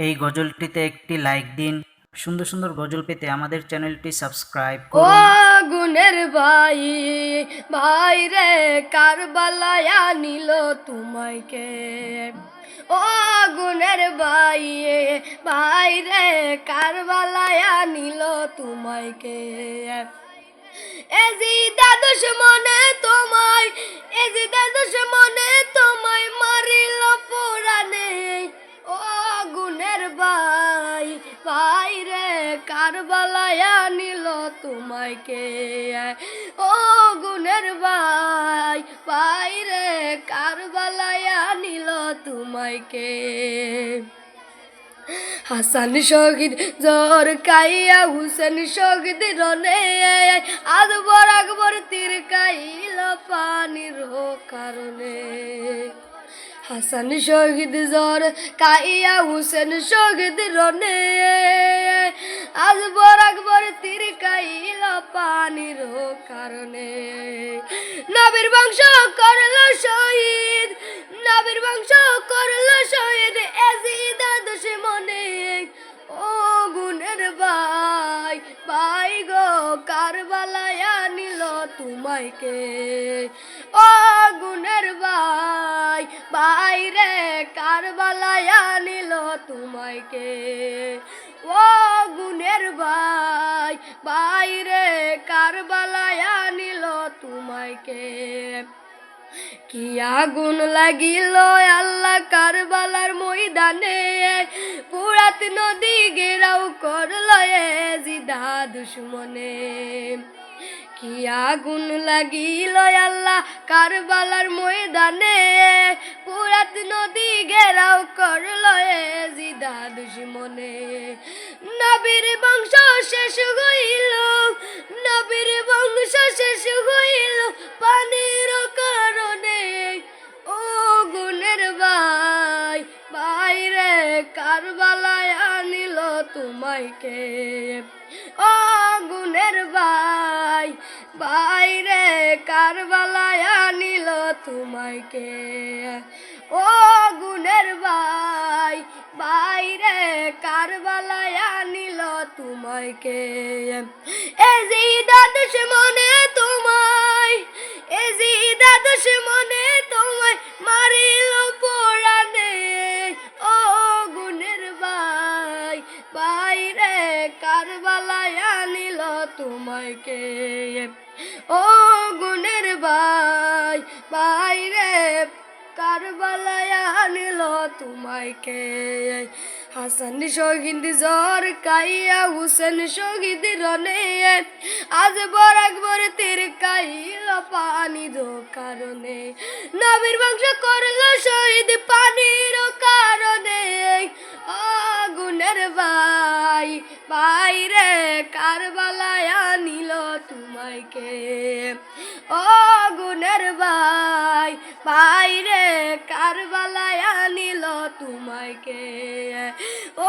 এই গজলটিতে একটি লাইক দিন। সুন্দর সুন্দর গজল পেতে আমাদের চ্যানেলটি সাবস্ক্রাইব ও করুন। গুণের ভাই ভাই রে কারবালায় নিল তোমাকে। ও গুণের ভাই ভাই রে কারবালায় নিল তোমাকে। এজিদা দুশমনে তোমায় এজিদা দুশমনে তোমায় মারিল পুরানে। ও গুণের ভাই ভাই রে কারবালায় নিল তোমাকে। ও গুণের ভাই ভাই রে কারবালায় নিল তোমাকে। হাসান শহীদ জোর কাইয়া হুসেন শহীদ রনে আকবর আকবর তীর কাইল পানির কারণে। হাসান শহীদ জোর কাইয়া হুসেন শহীদ রনে আকবর আকবর তীর কাইল পানির কারণে। নবীর বংশ করলো শহীদ নবীর বংশ করলো শহীদ এজিদা দুশমনে। ও গুণের ভাই ভাই গো কারবালায় নিল তোমাকে। ও গুণের ভাই ভাই রে কারবালায় নিল তোমাকে। ও গুণের ভাই ভাই রে কারবালায় নিল তোমাকে। কি আগুন লাগিল আল্লাহ কারবালার ময়দানে পুরাত নদী ঘেরাও করল এজিদা দুশমনে। কি আগুন লাগিল আল্লাহ কারবালার ময়দানে পুরাত নদী ঘেরাও করল এজিদা দুশমনে। নবীর বংশ শেষ হইল নবীর বংশ শেষ হইল পানির কারণে। ও গুণের ভাই ভাই রে কারবালায় নিল তোমাকে। ও গুণের ভাই ভাই রে কারবালায় নিল তোমাকে। ও গুণের ভাই ভাই রে কারবালায় নিল তোমাকে। এজিদা দুশমনে তোমায় এজিদা দুশমনে তোমায় মারিল পুরানে। ও গুণের ভাই ভাই রে কারবালায় নিল তোমাকে। ও গুণের ভাই ভাই রে কারবালায় নিল তোমাকে। হাসান শহীদ জোর কাইয়া হুসেন শহীদ রনে আকবর আকবর তীর কাইল পানির কারণে। নবীর বংশ করল শহীদ পানির কারণে। আগুনের ভাই ভাই রে কারবালায় নিল তোমাকে। ও গুণের ভাই ভাই রে কারবালায় নিল তোমাকে। ও